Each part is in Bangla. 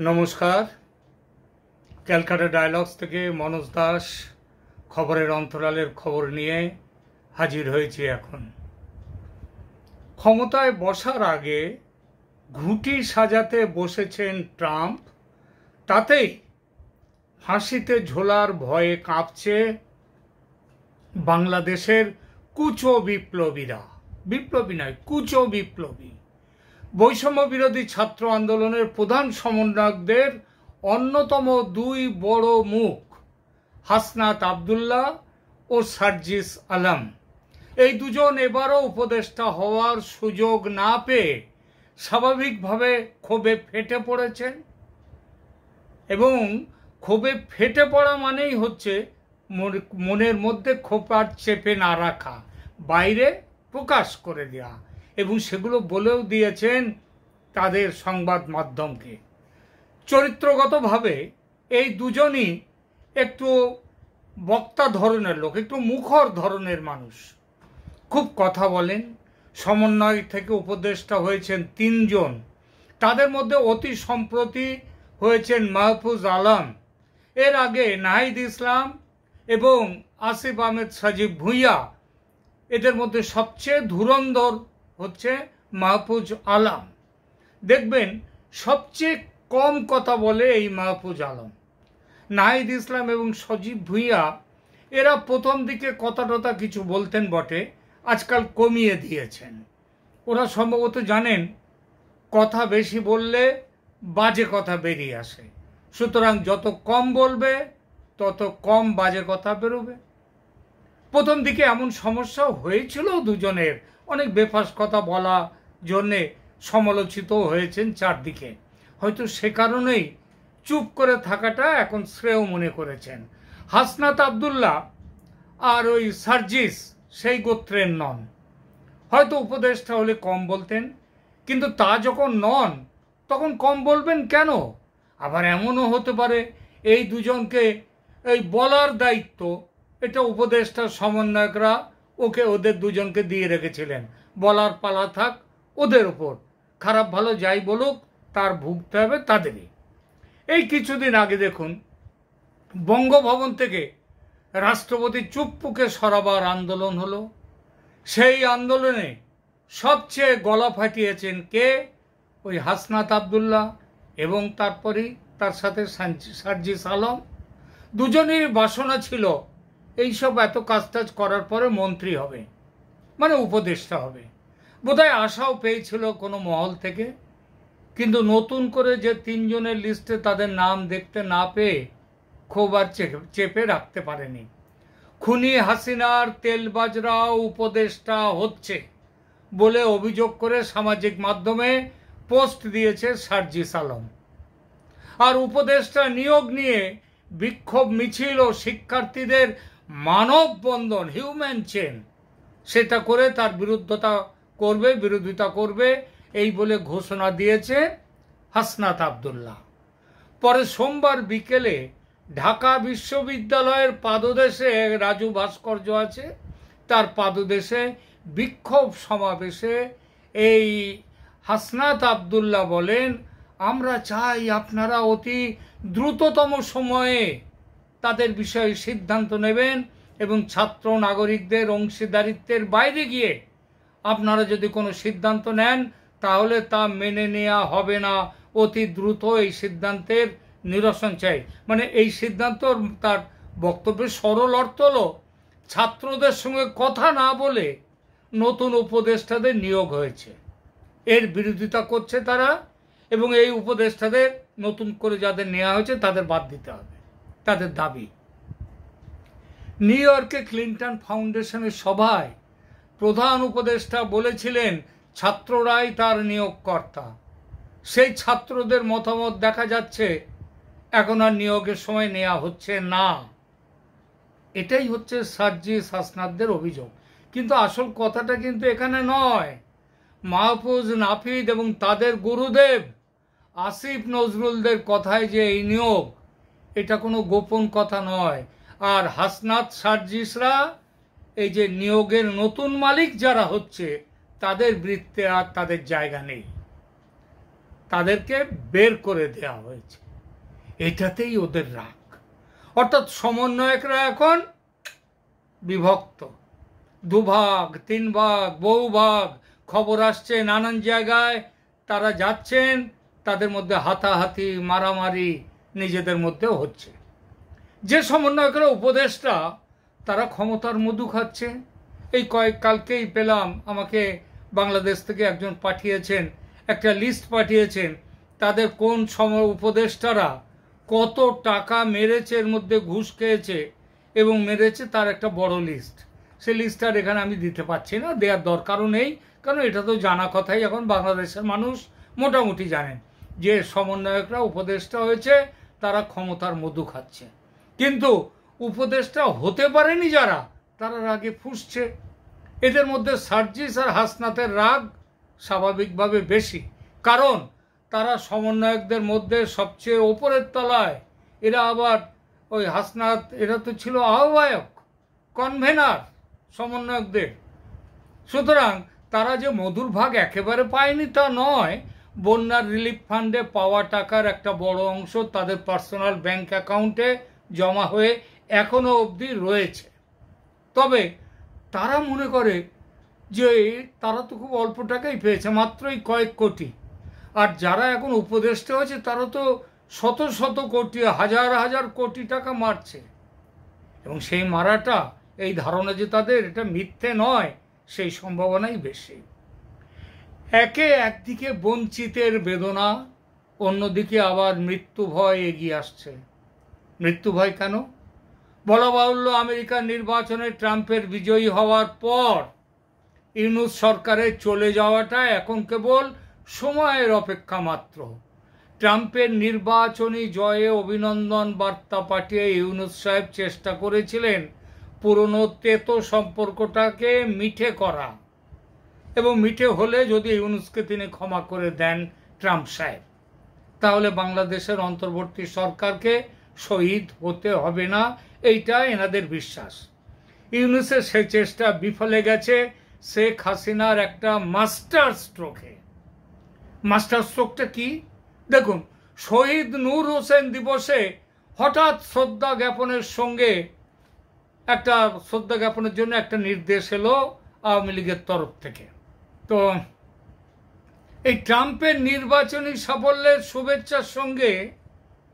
নমস্কার। ক্যালকাটা ডায়ালগস থেকে মনোজ দাস খবরের অন্তরালের খবর নিয়ে হাজির হয়েছি। এখন ক্ষমতায় বসার আগে ঘুঁটি সাজাতে বসেছেন ট্রাম্প, তাতেই ফাঁসিতে ঝোলার ভয়ে কাঁপছে বাংলাদেশের কুচো বিপ্লবীরা। বিপ্লবী নয়, কুচো বিপ্লবী। বৈষম্য বিরোধী ছাত্র আন্দোলনের প্রধান সমন্বয়কদের অন্যতম দুই বড় মুখ হাসনাত আবদুল্লাহ ও সার্জিস আলম, এই দুজন এবারও উপদেষ্টা হওয়ার সুযোগ না পেয়ে স্বাভাবিকভাবে ক্ষোভে ফেটে পড়েছেন। এবং ক্ষোভে ফেটে পড়া মানেই হচ্ছে মনের মধ্যে ক্ষোভ চেপে না রাখা, বাইরে প্রকাশ করে দেওয়া, এবং সেগুলো বলেও দিয়েছেন তাদের সংবাদ মাধ্যমকে। চরিত্রগতভাবে এই দুজনই একটু বক্তা ধরনের লোক, একটু মুখর ধরনের মানুষ, খুব কথা বলেন। সমন্বয় থেকে উপদেষ্টা হয়েছেন তিনজন, তাদের মধ্যে অতি সম্প্রতি হয়েছেন মাহফুজ আলম, এর আগে নাহিদ ইসলাম এবং আসিফ আহমেদ সাজিব ভুঁইয়া। এদের মধ্যে সবচেয়ে ধুরন্ধর হচ্ছে মাহফুজ আলম। দেখবেন সবচেয়ে কম কথা বলে এই মাহফুজ আলম। নাহিদ ইসলাম এবং সজীব ভুঁইয়া এরা প্রথম দিকে কথা টথা কিছু বলতেন বটে, আজকাল কমিয়ে দিয়েছেন। ওরা সম্ভবত জানেন কথা বেশি বললে বাজে কথা বেরিয়ে আসে, সুতরাং যত কম বলবে তত কম বাজে কথা বেরোবে। প্রথম দিকে এমন সমস্যা হয়েছিল দুজনের, অনেক বেফাস কথা বলা জন্যে সমালোচিত হয়েছেন চারদিকে। হয়তো সে কারণেই চুপ করে থাকাটা এখন শ্রেয় মনে করেছেন। হাসনাত আবদুল্লাহ আর ওই সার্জিস সেই গোত্রের নন, হয়তো উপদেষ্টা হলে কম বলতেন, কিন্তু তা যখন নন তখন কম বলবেন কেন? আবার এমনও হতে পারে এই দুজনকে এই বলার দায়িত্ব এটা উপদেষ্টা সমন্বয়করা ওদের দুজনকে দিয়ে রেখেছিলেন, বলার পালা থাক ওদের ওপর, খারাপ ভালো যাই বলুক তার ভুগতে হবে তাদেরই। এই কিছুদিন আগে দেখুন বঙ্গভবন থেকে রাষ্ট্রপতি চুপ্পুকে সরাবার আন্দোলন হলো। সেই আন্দোলনে সবচেয়ে গলা ফাটিয়েছেন কে? ওই হাসনাত আবদুল্লাহ এবং তারপরেই তার সাথে সার্জিস আলম। দুজনেরই বাসনা ছিল এইসব এত কাজটাজ করার পরে মন্ত্রী হবে, মানে উপদেষ্টা হবে। বোধহয় আশাও পেয়েছিল কোনো মহল থেকে, কিন্তু নতুন করে যে তিনজনের লিস্টে তাদের নাম দেখতে না পেয়ে ক্ষোভ আর চেপে রাখতে পারেনি। খুনি হাসিনার তেলবাজরাও উপদেষ্টা হচ্ছে বলে অভিযোগ করে সামাজিক মাধ্যমে পোস্ট দিয়েছে সার্জিস আলম। আর উপদেষ্টা নিয়োগ নিয়ে বিক্ষোভ মিছিল ও শিক্ষার্থীদের মানববন্ধন, হিউম্যান চেন, সেটা করে তার বিরোধিতা করবে এই বলে ঘোষণা দিয়েছে হাসনাত আবদুল্লাহ। পরে সোমবার বিকেলে ঢাকা বিশ্ববিদ্যালয়ের পাদদেশে রাজু ভাস্কর্য আছে, তার পাদদেশে বিক্ষোভ সমাবেশে এই হাসনাত আবদুল্লাহ বলেন, আমরা চাই আপনারা অতি দ্রুততম সময়ে তাদের বিষয়ে সিদ্ধান্ত নেবেন এবং ছাত্র নাগরিকদের অংশীদারিত্বের বাইরে গিয়ে আপনারা যদি কোনো সিদ্ধান্ত নেন তাহলে তা মেনে নেওয়া হবে না। অতি দ্রুত এই সিদ্ধান্তের নিরসন চাই। মানে এই সিদ্ধান্ত, তার বক্তব্যের সরল অর্থ হলো ছাত্রদের সঙ্গে কথা না বলে নতুন উপদেষ্টাদের নিয়োগ হয়েছে, এর বিরোধিতা করছে তারা, এবং এই উপদেষ্টাদের নতুন করে যাদের নেওয়া হয়েছে তাদের বাদ দিতে হবে, তাদের দাবি। নিউ ইয়র্কে ক্লিন্টন ফাউন্ডেশনের সভায় প্রধান উপদেষ্টা বলেছিলেন ছাত্ররাই তার নিয়োগকর্তা। সেই ছাত্রদের মতামত দেখা যাচ্ছে এখন আর নিয়োগের সময় নেওয়া হচ্ছে না। এটাই হচ্ছে সার্জিস হাসনাতদের অভিযোগ, কিন্তু আসল কথাটা কিন্তু এখানে নয়। মাহফুজ, নাফিদ এবং তাদের গুরুদেব আসিফ নজরুলদের কথায় যে এই নিয়োগ, এটা কোনো গোপন কথা নয়। আর হাসনাত সার্জিসরা এই যে নিয়োগের নতুন মালিক যারা হচ্ছে তাদের বৃত্তে আর তাদের জায়গা নেই। তাদেরকে বের করে দেওয়া হয়েছে। এটাতেই ওদের রাগ। অর্থাৎ সমন্বয়করা এখন বিভক্ত, দুভাগ, তিন ভাগ, বহু ভাগ। খবর আসছে নানান জায়গায় তারা যাচ্ছেন, তাদের মধ্যে হাতাহাতি, মারামারি নিজেদের মধ্যেও হচ্ছে। যে সমন্বয়করা উপদেষ্টা, তারা ক্ষমতার মধু খাচ্ছে। এই কালকেই পেলাম, আমাকে বাংলাদেশ থেকে একজন পাঠিয়েছেন, একটা লিস্ট পাঠিয়েছেন, তাদের কোন উপদেষ্টারা কত টাকা মেরেছে, এর মধ্যে ঘুষ খেয়েছে এবং মেরেছে, তার একটা বড় লিস্ট। সেই লিস্টটা এখানে আমি দিতে পারছি না, দেওয়ার দরকারও নেই, কারণ এটা তো জানা কথাই। এখন বাংলাদেশের মানুষ মোটামুটি জানেন যে সমন্বয়করা উপদেষ্টা হয়েছে, তারা ক্ষমতার মধু খাচ্ছে। কিন্তু উপদেষ্টা হতে পারেনি যারা, তারা রাগে ফুঁসছে। এদের মধ্যে সার্জিস আর হাসনাতের রাগ স্বাভাবিকভাবে বেশি, কারণ তারা সমন্বয়কদের মধ্যে সবচেয়ে ওপরের তলায়। এরা আবার ওই হাসনাত, এরা তো ছিল আহ্বায়ক, কনভেনার সমন্বয়কদের। সুতরাং তারা যে মধুর ভাগ একেবারে পায়নি তা নয়, বন্যার রিলিফ ফান্ডে পাওয়া টাকার একটা বড় অংশ তাদের পার্সোনাল ব্যাংক অ্যাকাউন্টে জমা হয়ে এখনো অবধি রয়েছে। তবে তারা মনে করে যে তারা তো খুব অল্প টাকাই পেয়েছে, মাত্রই কয়েক কোটি। আর যারা এখন উপদেষ্টা হয়েছে তারা তো শত শত কোটি, হাজার হাজার কোটি টাকা মারছে। এবং সেই মারাটা, এই ধারণা যে তাদের এটা মিথ্যে নয়, সেই সম্ভাবনাই বেশি। একদিকে বঞ্চিতের বেদনা, অন্যদিকে আবার মৃত্যু ভয় এগিয়ে আসছে। মৃত্যু ভয় কেন? বলা বাহুল্য, আমেরিকার নির্বাচনে ট্রাম্পের বিজয়ী হওয়ার পর ইউনূস সরকারের চলে যাওয়াটা এখন কেবল সময়ের অপেক্ষা মাত্র। ট্রাম্পের নির্বাচনী জয়ে অভিনন্দন বার্তা পাঠিয়ে ইউনূস সাহেব চেষ্টা করেছিলেন পুরনো তেতো সম্পর্কটাকে মিঠে করা, এবং মিঠে হলে যদি ইউনূসকে তিনি ক্ষমা করে দেন ট্রাম্প সাহেব, তাহলে বাংলাদেশের অন্তর্বর্তী সরকারকে শহীদ হতে হবে না, এইটা এনাদের বিশ্বাস। ইউনূসের সেই চেষ্টা বিফলে গেছে শেখ হাসিনার একটা মাস্টার স্ট্রোকে। মাস্টার স্ট্রোকটা কি দেখুন, শহীদ নূর হোসেন দিবসে হঠাৎ শ্রদ্ধা জ্ঞাপনের সঙ্গে একটা শ্রদ্ধা জ্ঞাপনের জন্য একটা নির্দেশ এলো আওয়ামী লীগের তরফ থেকে। তো এই ট্রাম্পের নির্বাচনী সাফল্যের শুভেচ্ছার সঙ্গে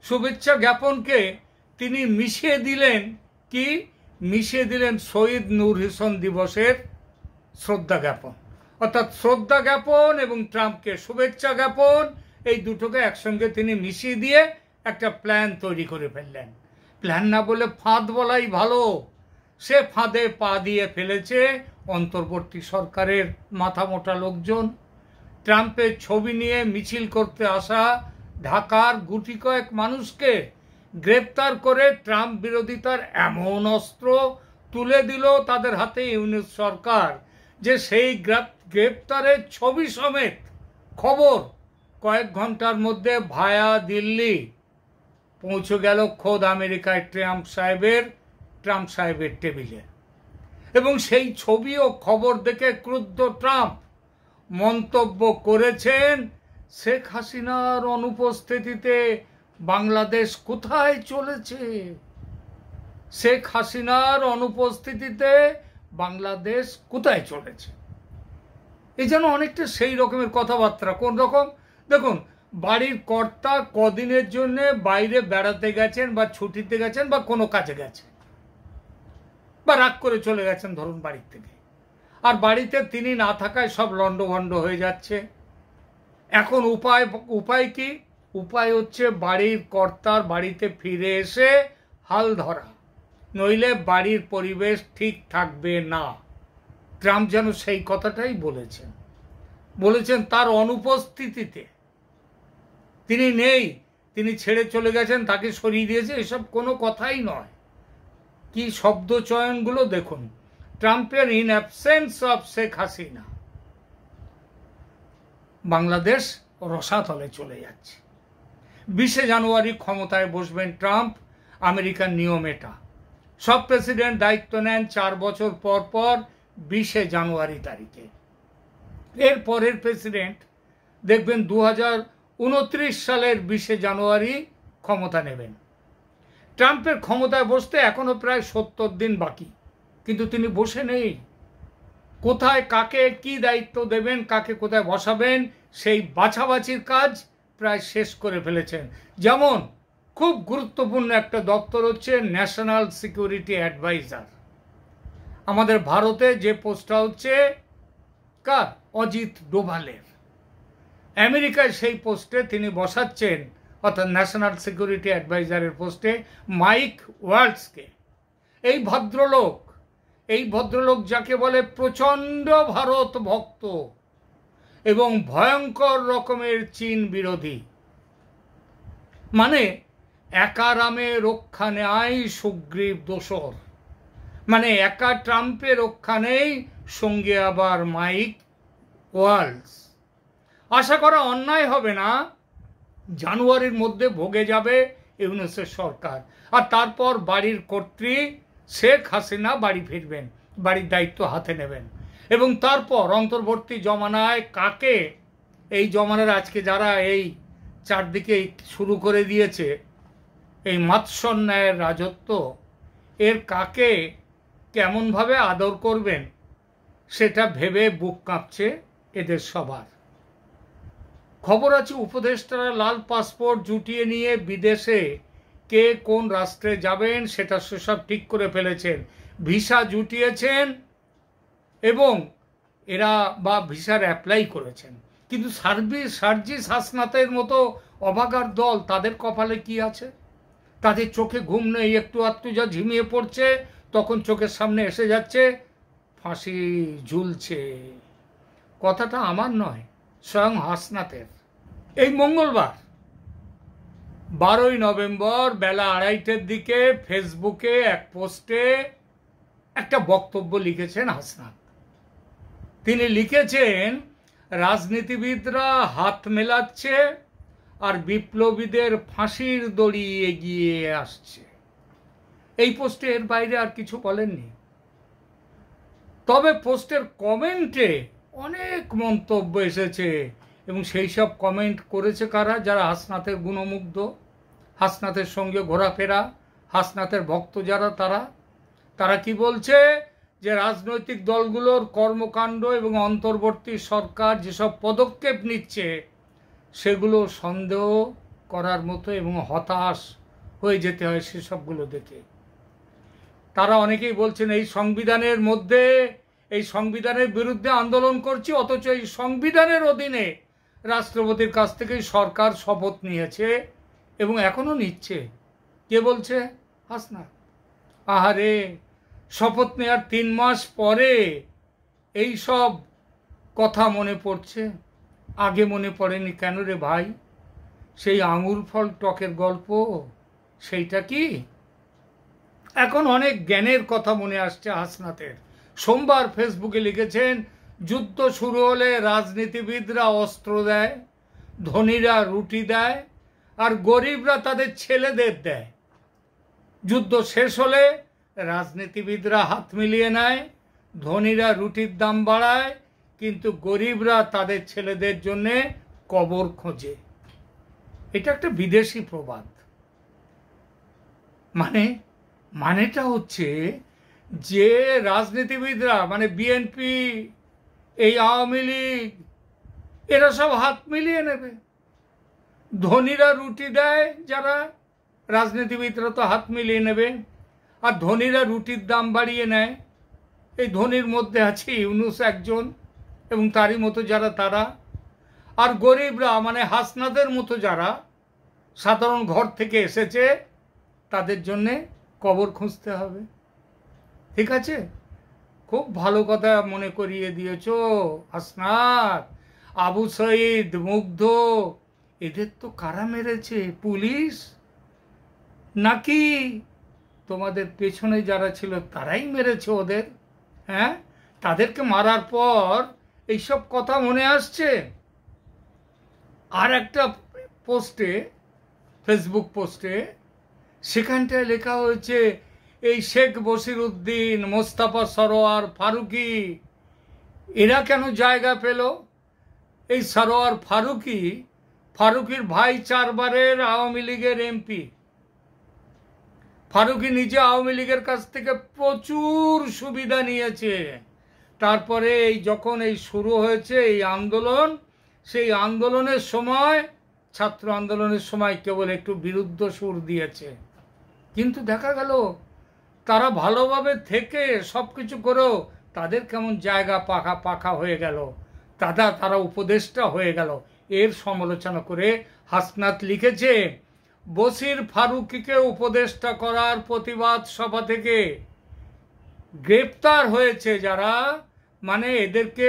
শুভেচ্ছা জ্ঞাপনকে তিনি মিশিয়ে দিলেন কি? মিশিয়ে দিলেন শহীদ নূর হোসেন দিবসের শ্রদ্ধা জ্ঞাপন। অর্থাৎ শ্রদ্ধা জ্ঞাপন এবং ট্রাম্পকে শুভেচ্ছা জ্ঞাপন, এই দুটোকে একসঙ্গে তিনি মিশিয়ে দিয়ে একটা প্ল্যান তৈরি করে ফেললেন। প্ল্যান না বলে ফাঁদ বলাই ভালো। সে ফাঁদে পা দিয়ে ফেলেছে অন্তর্বর্তী সরকারের মাথা মোটা লোকজন। ট্রাম্পের ছবি নিয়ে মিছিল করতে আসা ঢাকার গুটি কয়েক মানুষকে গ্রেপ্তার করে ট্রাম্প বিরোধিতার এমন অস্ত্র তুলে দিল তাদের হাতে ইউনূস সরকার যে সেই গ্রেপ্তারের ছবি সমেত খবর কয়েক ঘন্টার মধ্যে ভায়া দিল্লি পৌঁছে গেল খোদ আমেরিকায় ট্রাম্প সাহেবের টেবিলে। এবং সেই ছবি ও খবর দেখে ক্রুদ্ধ ট্রাম্প মন্তব্য করেছেন, শেখ হাসিনার অনুপস্থিতিতে বাংলাদেশ কোথায় চলেছে? শেখ হাসিনার অনুপস্থিতিতে বাংলাদেশ কোথায় চলেছে? এই যেন অনেকটা সেই রকমের কথাবার্তা। কোন রকম? দেখুন, বাড়ির কর্তা কদিনের জন্য বাইরে বেড়াতে গেছেন বা ছুটিতে গেছেন বা কোনো কাজে গেছেন বা রাগ করে চলে গেছেন ধরুন বাড়ির থেকে, আর বাড়িতে তিনি না থাকায় সব লন্ডভন্ড হয়ে যাচ্ছে। এখন উপায় কি? উপায় হচ্ছে বাড়ির কর্তার বাড়িতে ফিরে এসে হাল ধরা, নইলে বাড়ির পরিবেশ ঠিক থাকবে না। ট্রাম্প যেন সেই কথাটাই বলেছেন তার অনুপস্থিতিতে। তিনি নেই, তিনি ছেড়ে চলে গেছেন, তাকে সরিয়ে দিয়েছে, এসব কোনো কথাই নয়। কি শব্দ চয়নগুলো দেখুন। ট্রাম্পের in absence of Sheikh Hasina Bangladesh রসাতলে চলে যাচ্ছে। 20 জানুয়ারি ক্ষমতায় বসবেন ট্রাম্প। আমেরিকার নিয়ম এটা, সব প্রেসিডেন্ট দায়িত্ব নেন 4 বছর পর পর 20 জানুয়ারি তারিখে। এর পরের প্রেসিডেন্ট দেখবেন 29 সালের 20 জানুয়ারি ক্ষমতা নেবেন। ট্রাম্পের ক্ষমতায় বসতে এখনো প্রায় 70 দিন বাকি, কিন্তু তিনি বসে নেই। কোথায় কাকে কি দায়িত্ব দেবেন, কাকে কোথায় বসাবেন, সেই বাছাবাছির কাজ প্রায় শেষ করে ফেলেছেন। যেমন খুব গুরুত্বপূর্ণ একটা দপ্তর হচ্ছে ন্যাশনাল সিকিউরিটি অ্যাডভাইজার। আমাদের ভারতে যে পোস্টটা হচ্ছে কার? অজিত ডোভালের। আমেরিকায় সেই পোস্টে তিনি বসাচ্ছেন, অর্থাৎ ন্যাশনাল সিকিউরিটি অ্যাডভাইজারের পোস্টে মাইক ওয়ালটজকে। এই ভদ্রলোক যাকে বলে প্রচণ্ড ভারত ভক্ত এবং ভয়ঙ্কর রকমের চীন বিরোধী। মানে একা রামে রক্ষা নেয় সুগ্রীব দোসর, মানে একা ট্রাম্পে রক্ষা নেই, সঙ্গে আবার মাইক ওয়ালটজ। আশা করা অন্যায় হবে না, জানুয়ারির মধ্যে ভোগে যাবে ইউনূসের সরকার, আর তারপর বাড়ির কর্ত্রী শেখ হাসিনা বাড়ি ফিরবেন, বাড়ির দায়িত্ব হাতে নেবেন। এবং তারপর অন্তর্বর্তী জমানায় কাকে, এই জমানার আজকে যারা এই চারদিকে শুরু করে দিয়েছে এই মাৎসন্যায়ের রাজত্ব, এর কাকে কেমনভাবে আদর করবেন সেটা ভেবে বুক কাঁপছে এদের সবার। খবর আছে উপদেষ্টারা লাল পাসপোর্ট জুটিয়ে নিয়ে বিদেশে কে কোন রাষ্ট্রে যাবেন সেটা সেসব ঠিক করে ফেলেছেন, ভিসা জুটিয়েছেন এবং এরা বা ভিসার অ্যাপ্লাই করেছেন। কিন্তু সার্জিস হাসনাতের মতো অভাগার দল, তাদের কপালে কি আছে? তাদের চোখে ঘুম নেই, একটু আধটু যা ঝিমিয়ে পড়ছে তখন চোখের সামনে এসে যাচ্ছে ফাঁসি ঝুলছে। কথাটা আমার নয়, স্বয়ং হাসনাতের। এই মঙ্গলবার 12ই নভেম্বর বেলা 2:30টার দিকে ফেসবুকে এক পোস্টে একটা বক্তব্য লিখেছেন হাসনাত। তিনি লিখেছেন রাজনীতিবিদরা হাত মেলাচ্ছে আর বিপ্লবীদের ফাঁসির দড়ি এগিয়ে আসছে। এই পোস্টে এর বাইরে আর কিছু বলেননি। তবে পোস্টের কমেন্টে অনেক মন্তব্য এসেছে এবং সেই সব কমেন্ট করেছে কারা? যারা হাসনাতের গুণমুগ্ধ, হাসনাতের সঙ্গে ঘোরাফেরা, হাসনাতের ভক্ত যারা, তারা কি বলছে? যে রাজনৈতিক দলগুলোর কর্মকাণ্ড এবং অন্তর্বর্তী সরকার যেসব পদক্ষেপ নিচ্ছে সেগুলো সন্দেহ করার মতো এবং হতাশ হয়ে যেতে হয় সেসবগুলো দেখে। তারা অনেকেই বলছেন এই সংবিধানের মধ্যে, এই সংবিধানের বিরুদ্ধে আন্দোলন করছি, অথচ এই সংবিধানের অধীনে রাষ্ট্রপতির কাছ থেকে সরকার শপথ নিয়েছে এবং এখনো নিচ্ছে। কে বলছে? হাসনাত। আহারে, শপথ নেওয়ার 3 মাস পরে এই সব কথা মনে পড়ছে, আগে মনে পড়েনি কেন রে ভাই? সেই আঙুর ফল টকের গল্প, সেইটা কি? এখন অনেক জ্ঞানের কথা মনে আসছে হাসনাতের। সোমবার ফেসবুকে লিখেছেন যুদ্ধ শুরু হলে রাজনীতিবিদরা অস্ত্র দেয়, ধনীরা রুটি দেয় আর গরিবরা তাদের ছেলেদের দেয়। যুদ্ধ শেষ হলে রাজনীতিবিদরা হাত মিলিয়ে নেয়, ধনীরা রুটির দাম বাড়ায়, কিন্তু গরিবরা তাদের ছেলেদের জন্য কবর খোঁজে। এটা একটা বিদেশি প্রবাদ। মানেটা হচ্ছে যে রাজনীতিবিদরা, মানে বিএনপি, এই আওয়ামী লীগ, এরা সব হাত মিলিয়ে নেবে। ধনীরা রুটি দেয়, যারা রাজনীতিবিদরা তো হাত মিলিয়ে নেবে, আর ধনীরা রুটির দাম বাড়িয়ে নেয়। এই ধনীর মধ্যে আছে ইউনূস একজন এবং তারই মতো যারা, তারা। আর গরিবরা, মানে হাসনাতের মতো যারা সাধারণ ঘর থেকে এসেছে, তাদের জন্যে কবর খুঁজতে হবে। ঠিক আছে, খুব ভালো কথা মনে করিয়ে দিয়েছ হাসনাত। আবু সঈদ, মুগ্ধ, এদের তো কারা মেরেছে? পুলিশ নাকি তোমাদের পেছনে যারা ছিল তারাই মেরেছে ওদের? হ্যাঁ, তাদেরকে মারার পর এইসব কথা মনে আসছে। আর একটা পোস্টে, ফেসবুক পোস্টে, সেখানটায় লেখা হয়েছে এই শেখ বশিরউদ্দিন, মোস্তফা সরোয়ার ফারুকি, এরা কেন জায়গা পেল? এই সরোয়ার ফারুকি ফারুকীর ভাই 4 বারের আওয়ামী লীগের এমপি। ফারুকী নিজে আওয়ামী লীগের কাছ থেকে প্রচুর সুবিধা নিয়েছে। তারপরে যখন শুরু হয়েছে এই আন্দোলন, সেই আন্দোলনের সময়, ছাত্র আন্দোলনের সময় কেবল একটু বিরুদ্ধ সুর দিয়েছে, কিন্তু দেখা গেল তারা ভালোভাবে থেকে সবকিছু করেও তাদের কেমন জায়গা পাকা পাকা হয়ে গেল, তারা উপদেষ্টা হয়ে গেল। এর সমালোচনা করে হাসনাত লিখেছে, বশির ফারুকীকে উপদেষ্টা করার প্রতিবাদ সভা থেকে গ্রেপ্তার হয়েছে যারা, মানে এদেরকে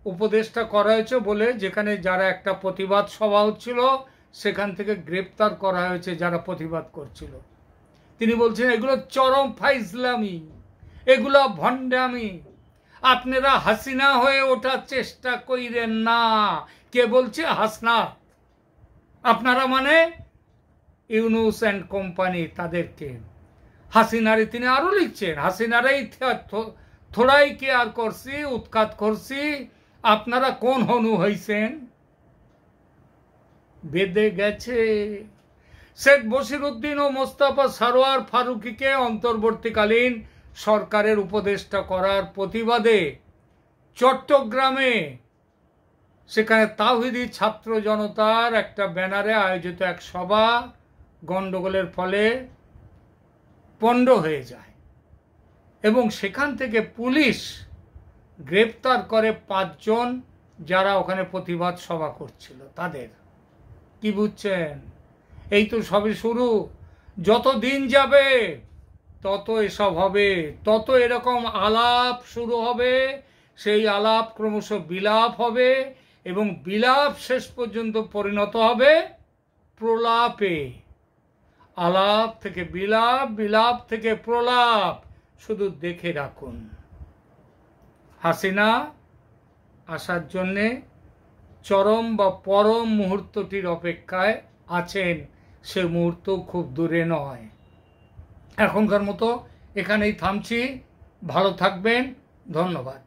উপদেষ্টা করা হয়েছে বলে যেখানে যারা একটা প্রতিবাদ সভা হচ্ছিল সেখান থেকে গ্রেপ্তার করা হয়েছে যারা প্রতিবাদ করছিল। তিনি বলছেন এগুলো চরম ফাইজলামি, এগুলো ভণ্ডামি, আপনারা হাসিনা হয়ে ওঠার চেষ্টা কইরেন না। কে বলছে? হাসনাত। আপনারা মানে ইউনুস অ্যান্ড কোম্পানি, তাদেরকে। হাসিনারে তিনি আরো লিখছেন, হাসিনারাই থোড়াই কেয়ার করছি, উৎখাত করছি, আপনারা কোন হনু হইছেন? বেদে গেছে। শেখ বশিরউদ্দিন ও মোস্তফা সরোয়ার ফারুকীকে অন্তর্বর্তীকালীন সরকারের উপদেষ্টা করার প্রতিবাদে চট্টগ্রামে সেখানে তাওহিদি ছাত্র জনতার একটা ব্যানারে আয়োজিত এক সভা গন্ডগোলের ফলে পণ্ড হয়ে যায় এবং সেখান থেকে পুলিশ গ্রেপ্তার করে 5 জন যারা ওখানে প্রতিবাদ সভা করছিল তাদের। কি বুঝছেন? এই তো সবে শুরু। যত দিন যাবে তত এসব হবে, তত এরকম আলাপ শুরু হবে, সেই আলাপ ক্রমশ বিলাপ হবে এবং বিলাপ শেষ পর্যন্ত পরিণত হবে প্রলাপে। আলাপ থেকে বিলাপ, বিলাপ থেকে প্রলাপ, শুধু দেখে রাখুন। হাসিনা আসার জন্যে চরম বা পরম মুহূর্তটির অপেক্ষায় আছেন, সে মুহূর্ত খুব দূরে নয়। এখনকার মতো এখানেই থামছি। ভালো থাকবেন, ধন্যবাদ।